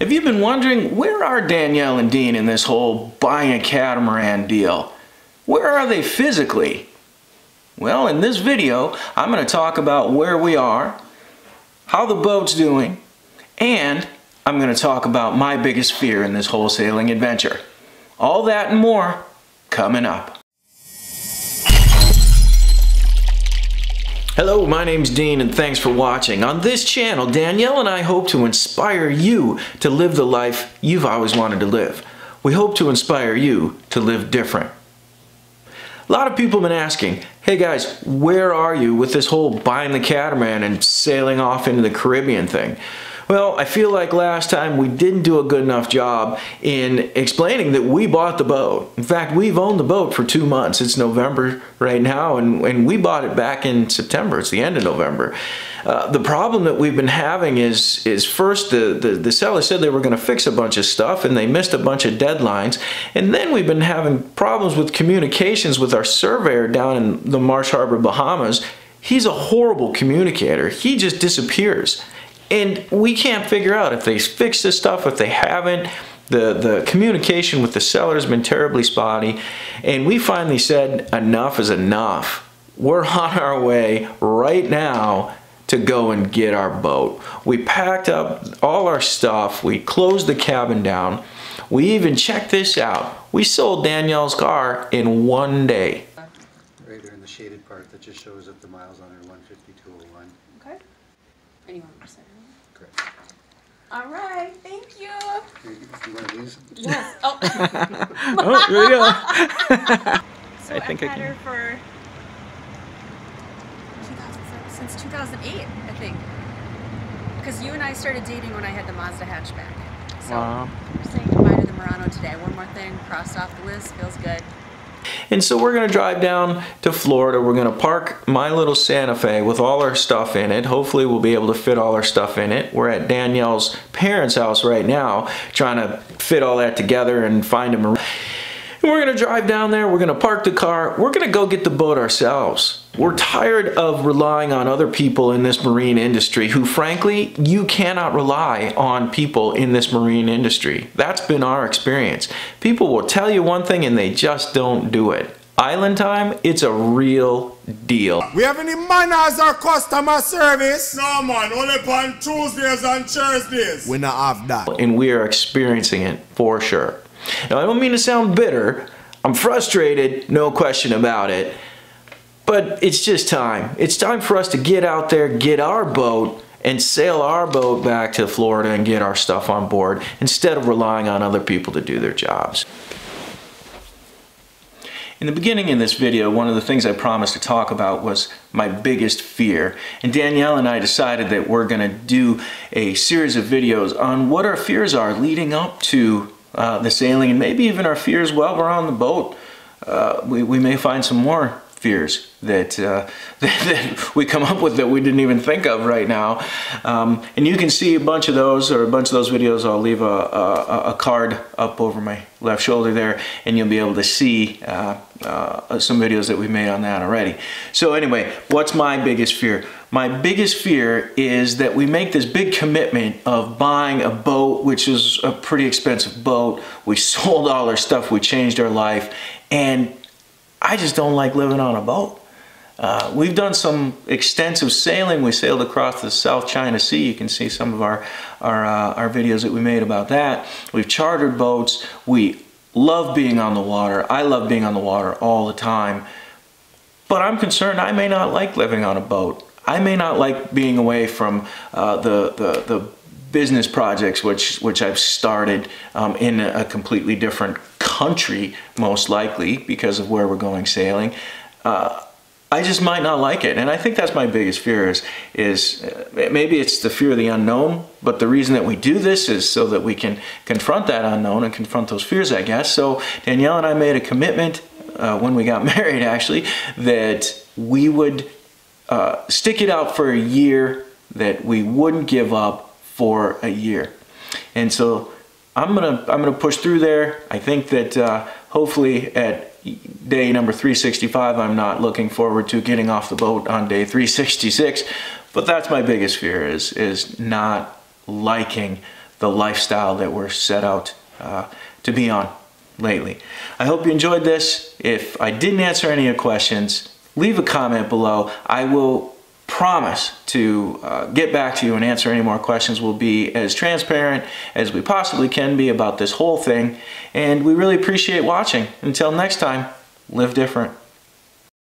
Have you been wondering, where are Danielle and Dean in this whole buying a catamaran deal? Where are they physically? Well, in this video, I'm going to talk about where we are, how the boat's doing, and I'm going to talk about my biggest fear in this whole sailing adventure. All that and more coming up. Hello, my name's Dean and thanks for watching. On this channel, Danielle and I hope to inspire you to live the life you've always wanted to live. We hope to inspire you to live different. A lot of people have been asking, hey guys, where are you with this whole buying the catamaran and sailing off into the Caribbean thing? Well, I feel like last time we didn't do a good enough job in explaining that we bought the boat. In fact, we've owned the boat for 2 months. It's November right now, and we bought it back in September. It's the end of November. The problem that we've been having is first the seller said they were going to fix a bunch of stuff, and they missed a bunch of deadlines. And then we've been having problems with communications with our surveyor down in the Marsh Harbor, Bahamas. He's a horrible communicator. He just disappears. And we can't figure out if they fixed this stuff, if they haven't. The communication with the seller has been terribly spotty. And we finally said, enough is enough. We're on our way right now to go and get our boat. We packed up all our stuff. We closed the cabin down. We even checked this out. We sold Danielle's car in 1 day. Right there in the shaded part that just shows up the miles on her 15201. Okay. And you want me to say Correct. all right, thank you. You want these? Yes. Oh. Oh, here we go. So I've had her for 2007, since 2008, I think. Because you and I started dating when I had the Mazda hatchback. So wow. We're saying goodbye to the Murano today. One more thing crossed off the list. Feels good. And so we're going to drive down to Florida. We're going to park my little Santa Fe with all our stuff in it. Hopefully we'll be able to fit all our stuff in it. We're at Danielle's parents' house right now trying to fit all that together and find a marina. And we're going to drive down there. We're going to park the car. We're going to go get the boat ourselves. We're tired of relying on other people in this marine industry who, frankly, you cannot rely on people in this marine industry. That's been our experience. People will tell you one thing and they just don't do it. Island time, it's a real deal. We have any manners or customer service? No man, only on Tuesdays and Thursdays. We not have that. And we are experiencing it for sure. Now, I don't mean to sound bitter. I'm frustrated, no question about it. But it's just time. It's time for us to get out there, get our boat, and sail our boat back to Florida and get our stuff on board instead of relying on other people to do their jobs. In the beginning of this video, one of the things I promised to talk about was my biggest fear. And Danielle and I decided that we're going to do a series of videos on what our fears are leading up to the sailing, and maybe even our fears while we're on the boat. We may find some more fears that, that we come up with that we didn't even think of right now. And you can see a bunch of those, or a bunch of those videos. I'll leave a card up over my left shoulder there, and you'll be able to see some videos that we made on that already. So anyway, what's my biggest fear? My biggest fear is that we make this big commitment of buying a boat, which is a pretty expensive boat. We sold all our stuff, we changed our life, and I just don't like living on a boat. We've done some extensive sailing. We sailed across the South China Sea. You can see some of our videos that we made about that. We've chartered boats. We love being on the water. I love being on the water all the time. But I'm concerned I may not like living on a boat. I may not like being away from the business projects which I've started in a completely different country, most likely, because of where we're going sailing. I just might not like it, and I think that's my biggest fear is maybe it's the fear of the unknown, but the reason that we do this is so that we can confront that unknown and confront those fears, I guess. So Danielle and I made a commitment when we got married, actually, that we would stick it out for a year, that we wouldn't give up for a year. And so I'm gonna push through there. I think that hopefully at day number 365, I'm not looking forward to getting off the boat on day 366, but that's my biggest fear, is not liking the lifestyle that we're set out to be on lately. I hope you enjoyed this. If I didn't answer any of your questions, leave a comment below. I will promise to get back to you and answer any more questions. We'll be as transparent as we possibly can be about this whole thing, and we really appreciate watching. Until next time, live different.